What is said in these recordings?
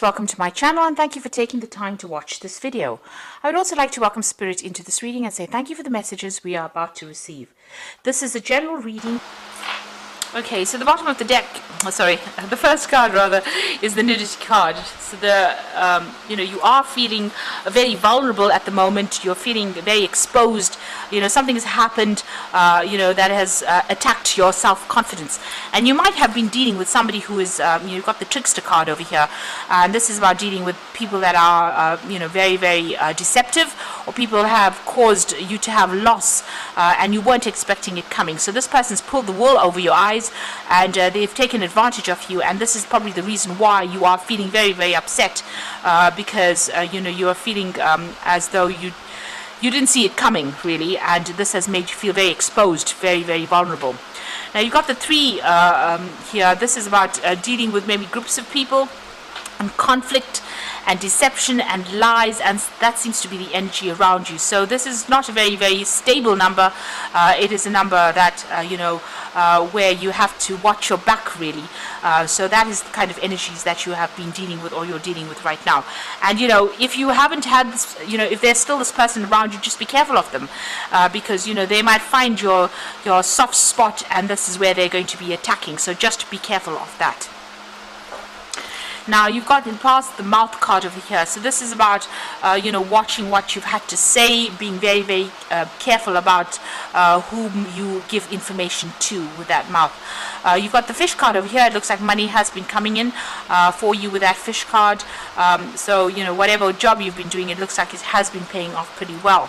Welcome to my channel and thank you for taking the time to watch this video. I would also like to welcome Spirit into this reading and say thank you for the messages we are about to receive. This is a general reading. Okay, so the bottom of the deck, the first card rather, is the nudity card. So you are feeling very vulnerable at the moment. You're feeling very exposed. Something has happened, that has attacked your self-confidence. And you might have been dealing with somebody who is, you've got the trickster card over here. And this is about dealing with people that are, very, very deceptive, or people have caused you to have loss and you weren't expecting it coming. So this person's pulled the wool over your eyes. And they've taken advantage of you, and this is probably the reason why you are feeling very, very upset because you are feeling as though you didn't see it coming, really, and this has made you feel very exposed, very, very vulnerable. Now you've got the three here. This is about dealing with maybe groups of people and conflict and deception and lies, and that seems to be the energy around you. So this is not a very, very stable number. It is a number that where you have to watch your back, really. So that is the kind of energies that you have been dealing with, or you're dealing with right now. And if you haven't had this, if there's still this person around you, just be careful of them, because they might find your soft spot, and this is where they're going to be attacking. So just be careful of that. Now you've got in past the mouth card over here. So this is about watching what you've had to say, being very, very careful about whom you give information to with that mouth. You've got the fish card over here. It looks like money has been coming in for you with that fish card. So whatever job you've been doing, it looks like it has been paying off pretty well.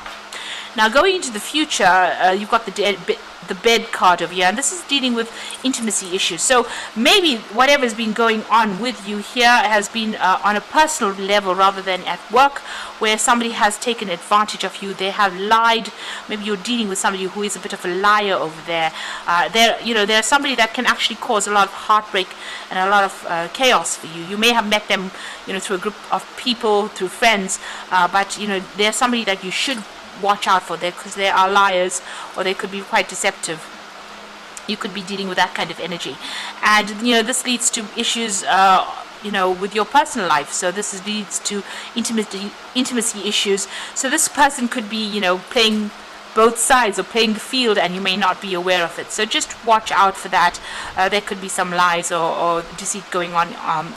Now going into the future, you've got the bed card over here, and this is dealing with intimacy issues. So maybe whatever's been going on with you here has been on a personal level rather than at work, where somebody has taken advantage of you. They have lied. Maybe you're dealing with somebody who is a bit of a liar over there. There's somebody that can actually cause a lot of heartbreak and a lot of chaos for you. You may have met them, through a group of people, through friends, but there's somebody that you should watch out for there, because they are liars, or they could be quite deceptive. You could be dealing with that kind of energy, and this leads to issues with your personal life. So this leads to intimacy issues. So this person could be playing both sides, or playing the field, and you may not be aware of it. So just watch out for that. There could be some lies or deceit going on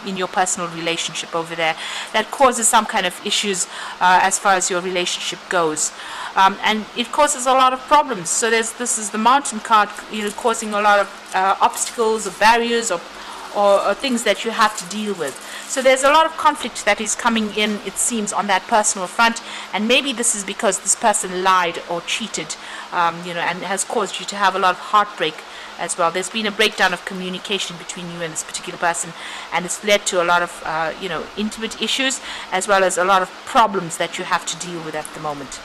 in your personal relationship over there that causes some kind of issues as far as your relationship goes, and it causes a lot of problems. So this is the mountain card, causing a lot of obstacles or barriers or things that you have to deal with. So there's a lot of conflict that is coming in, it seems, on that personal front, and maybe this is because this person lied or cheated, and has caused you to have a lot of heartbreak as well. There's been a breakdown of communication between you and this particular person, and it's led to a lot of intimate issues, as well as a lot of problems that you have to deal with at the moment.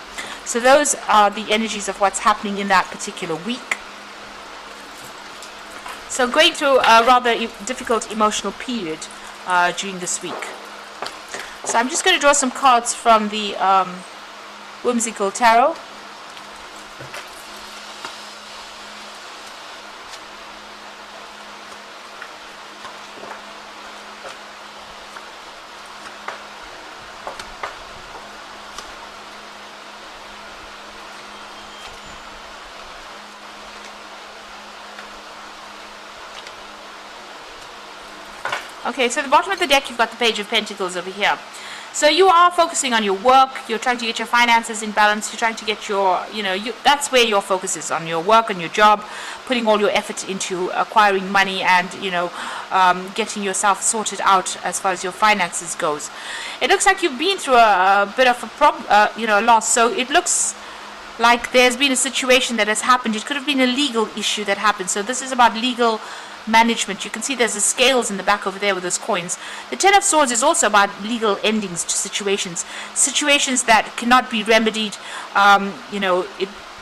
So those are the energies of what's happening in that particular week. So going through a rather difficult emotional period during this week. So I'm just going to draw some cards from the Whimsical Tarot. Okay, so at the bottom of the deck, you've got the Page of Pentacles over here. So you are focusing on your work. You're trying to get your finances in balance. You're trying to get your, that's where your focus is, on your work, on your job, putting all your effort into acquiring money and, getting yourself sorted out as far as your finances goes. It looks like you've been through a bit of a loss. So it looks like there's been a situation that has happened. It could have been a legal issue that happened. So this is about legal management. You can see there's the scales in the back over there with those coins. The Ten of Swords is also about legal endings to situations that cannot be remedied.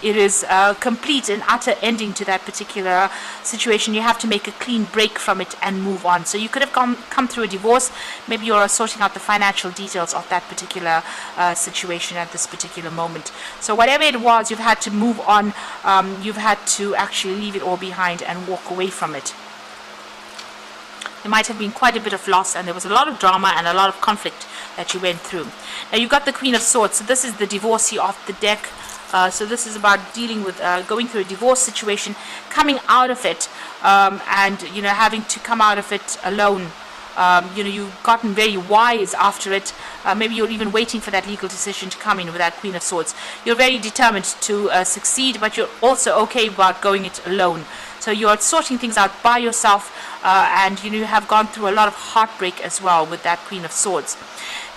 It is a complete and utter ending to that particular situation. You have to make a clean break from it and move on. So you could have come through a divorce. Maybe you're sorting out the financial details of that particular situation at this particular moment. So whatever it was, you've had to move on. You've had to actually leave it all behind and walk away from it. There might have been quite a bit of loss, and there was a lot of drama and a lot of conflict that you went through. Now you've got the Queen of Swords, so this is the divorcee of the deck. So this is about dealing with going through a divorce situation, coming out of it, and having to come out of it alone. You've gotten very wise after it. Maybe you're even waiting for that legal decision to come in with that Queen of Swords. You're very determined to succeed, but you're also okay about going it alone. So you're sorting things out by yourself, and you have gone through a lot of heartbreak as well with that Queen of Swords.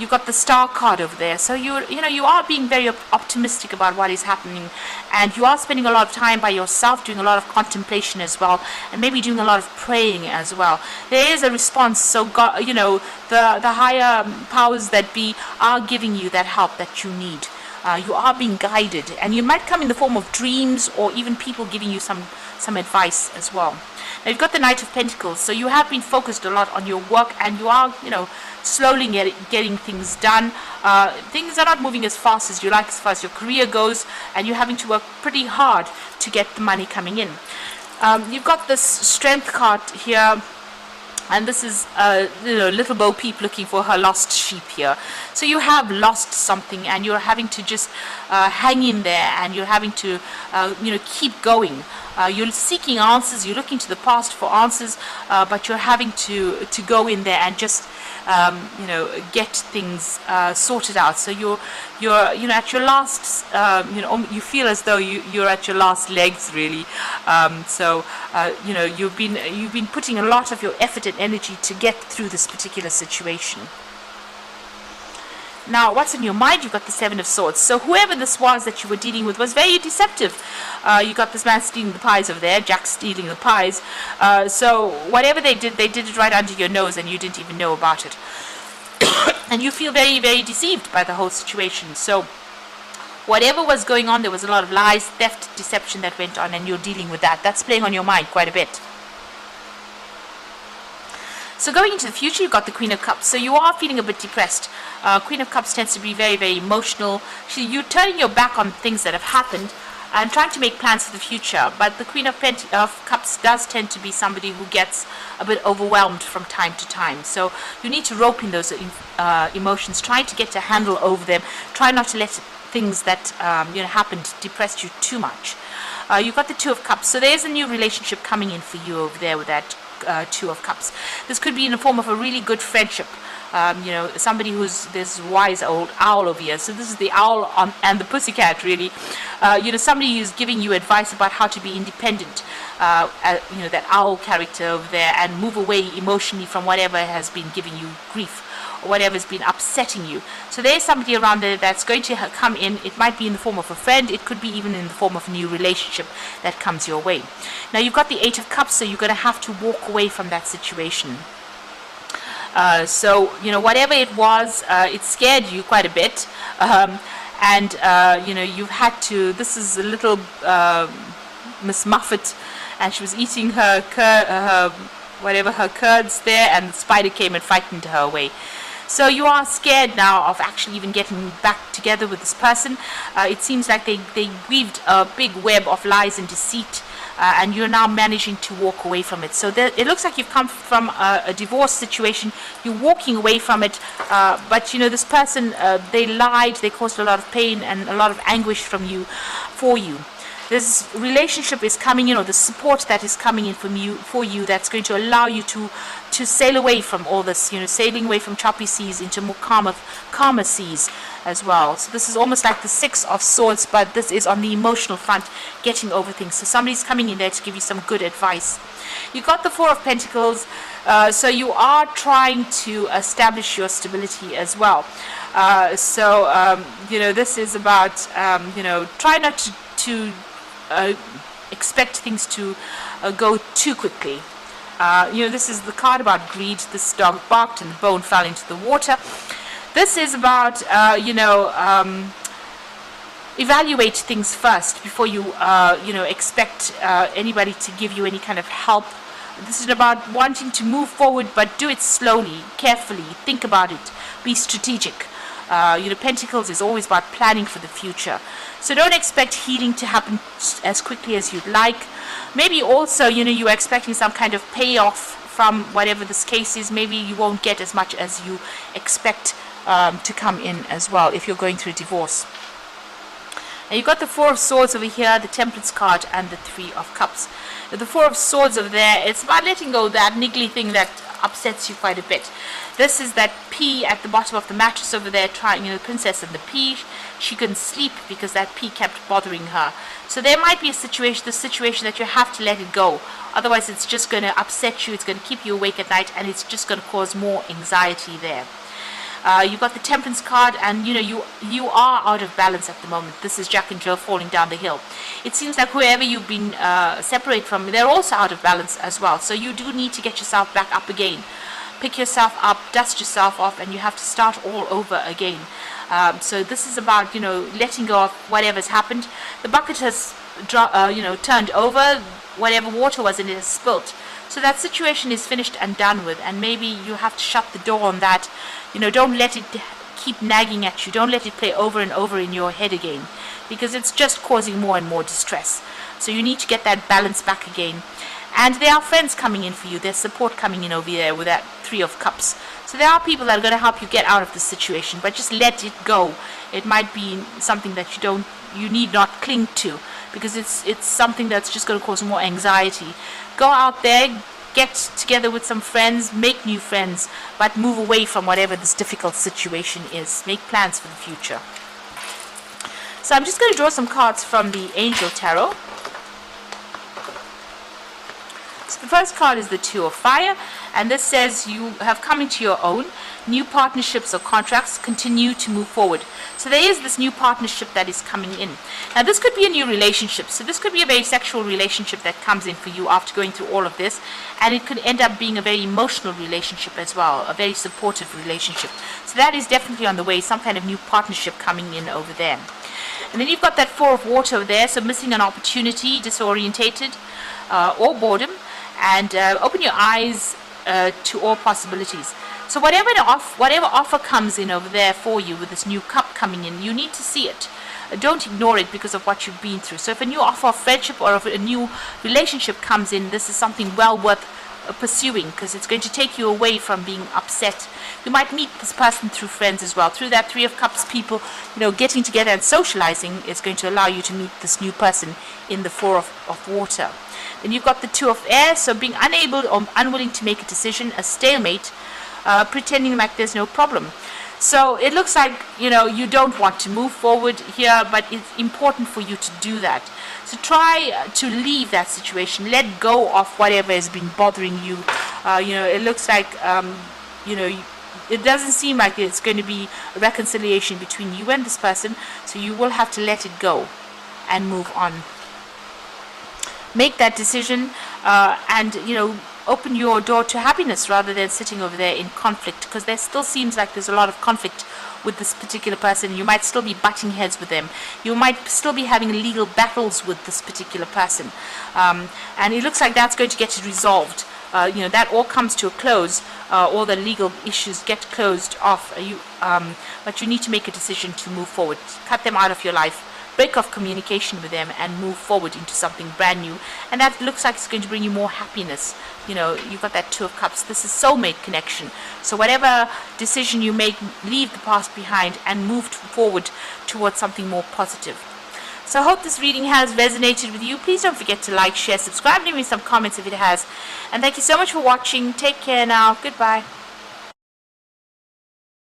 You've got the Star card over there, so you are being very optimistic about what is happening, and you are spending a lot of time by yourself, doing a lot of contemplation as well, and maybe doing a lot of praying as well. There is a response, so God, the higher powers that be are giving you that help that you need. You are being guided, and you might come in the form of dreams or even people giving you some advice as well. Now you've got the Knight of Pentacles, so you have been focused a lot on your work, and you are slowly getting things done. Things are not moving as fast as you like as far as your career goes, and you're having to work pretty hard to get the money coming in. You've got this Strength card here, and this is little Bo Peep looking for her lost sheep here. So you have lost something, and you're having to just hang in there, and you're having to keep going. You're seeking answers, you're looking to the past for answers, but you're having to go in there and just get things sorted out. So you're at your last, you feel as though you're at your last legs, really. You've been putting a lot of your effort and energy to get through this particular situation. Now, what's in your mind? You've got the Seven of Swords. So whoever this was that you were dealing with was very deceptive. You got this man stealing the pies over there, Jack stealing the pies. So whatever they did it right under your nose, and you didn't even know about it. And you feel very, very deceived by the whole situation. So whatever was going on, there was a lot of lies, theft, deception that went on, and you're dealing with that. That's playing on your mind quite a bit. So going into the future, you've got the Queen of Cups. So you are feeling a bit depressed. Queen of Cups tends to be very, very emotional. You're turning your back on things that have happened and trying to make plans for the future. But the Queen of Cups does tend to be somebody who gets a bit overwhelmed from time to time. So you need to rope in those emotions, try to get a handle over them. Try not to let things that happened depress you too much. You've got the Two of Cups. So there's a new relationship coming in for you over there with that Two of Cups. This could be in the form of a really good friendship. Somebody who's this wise old owl over here. So this is the owl and the pussycat, really. Somebody who's giving you advice about how to be independent. That owl character over there, and move away emotionally from whatever has been giving you grief, or whatever's been upsetting you. So there's somebody around there that's going to come in. It might be in the form of a friend. It could be even in the form of a new relationship that comes your way. Now you've got the Eight of Cups, so you're going to have to walk away from that situation. Whatever it was, it scared you quite a bit. You've had to, this is a little Miss Muffet, and she was eating her curds there, and the spider came and frightened her away. So you are scared now of actually even getting back together with this person. It seems like they weaved a big web of lies and deceit, and you're now managing to walk away from it. So it looks like you've come from a divorce situation. You're walking away from it, but this person, they lied, they caused a lot of pain and a lot of anguish for you. This relationship is coming in, or the support that is coming in for you that's going to allow you to sail away from all this, sailing away from choppy seas into more calmer seas as well. So this is almost like the Six of Swords, but this is on the emotional front, getting over things. So somebody's coming in there to give you some good advice. You got the Four of Pentacles, so you are trying to establish your stability as well. This is about, try not to expect things to go too quickly. This is the card about greed. This dog barked and the bone fell into the water. This is about, evaluate things first before you, expect anybody to give you any kind of help. This is about wanting to move forward, but do it slowly, carefully. Think about it. Be strategic. Pentacles is always about planning for the future. So don't expect healing to happen as quickly as you'd like. Maybe also, you're expecting some kind of payoff from whatever this case is. Maybe you won't get as much as you expect to come in as well if you're going through a divorce. And you've got the Four of Swords over here, the Temperance card, and the Three of Cups. The Four of Swords over there, it's about letting go of that niggly thing that upsets you quite a bit. This is that pea at the bottom of the mattress over there, trying, the princess and the pea. She couldn't sleep because that pea kept bothering her. So there might be a situation, the situation that you have to let it go. Otherwise, it's just going to upset you. It's going to keep you awake at night, and it's just going to cause more anxiety there. You've got the Temperance card, and you are out of balance at the moment. This is Jack and Jill falling down the hill. It seems like whoever you've been separated from, they're also out of balance as well. So you do need to get yourself back up again. Pick yourself up, dust yourself off, and you have to start all over again. So this is about letting go of whatever's happened. The bucket has turned over. Whatever water was in it has spilt. So that situation is finished and done with, and maybe you have to shut the door on that. Don't let it keep nagging at you. Don't let it play over and over in your head again, because it's just causing more and more distress. So you need to get that balance back again. And there are friends coming in for you. There's support coming in over there with that Three of Cups. So there are people that are going to help you get out of this situation, but just let it go. It might be something that you need not cling to, because it's something that's just going to cause more anxiety. Go out there, get together with some friends, make new friends, but move away from whatever this difficult situation is. Make plans for the future. So I'm just going to draw some cards from the Angel Tarot. So the first card is the Two of Fire, and this says you have come into your own. New partnerships or contracts continue to move forward. So there is this new partnership that is coming in. Now this could be a new relationship. So this could be a very sexual relationship that comes in for you after going through all of this. And it could end up being a very emotional relationship as well, a very supportive relationship. So that is definitely on the way, some kind of new partnership coming in over there. And then you've got that Four of Water over there, so missing an opportunity, disorientated, or boredom. And open your eyes to all possibilities. So whatever offer comes in over there for you with this new cup coming in, you need to see it. Don't ignore it because of what you've been through. So if a new offer of friendship or if a new relationship comes in, this is something well worth pursuing, because it's going to take you away from being upset. You might meet this person through friends as well. Through that Three of Cups, people, getting together and socializing is going to allow you to meet this new person in the Four of Water. Then you've got the Two of Air, so being unable or unwilling to make a decision, a stalemate, pretending like there's no problem. So it looks like, you don't want to move forward here, but it's important for you to do that. So try to leave that situation. Let go of whatever has been bothering you. It looks like, it doesn't seem like it's going to be a reconciliation between you and this person. So you will have to let it go and move on. Make that decision and, open your door to happiness rather than sitting over there in conflict, because there still seems like there's a lot of conflict with this particular person. You might still be butting heads with them. You might still be having legal battles with this particular person. And it looks like that's going to get resolved. That all comes to a close. All the legal issues get closed off. But you need to make a decision to move forward. Cut them out of your life. Break off communication with them and move forward into something brand new. And that looks like it's going to bring you more happiness. You've got that Two of Cups. This is soulmate connection. So whatever decision you make, leave the past behind and move forward towards something more positive. So I hope this reading has resonated with you. Please don't forget to like, share, subscribe, leave me some comments if it has. And thank you so much for watching. Take care now. Goodbye.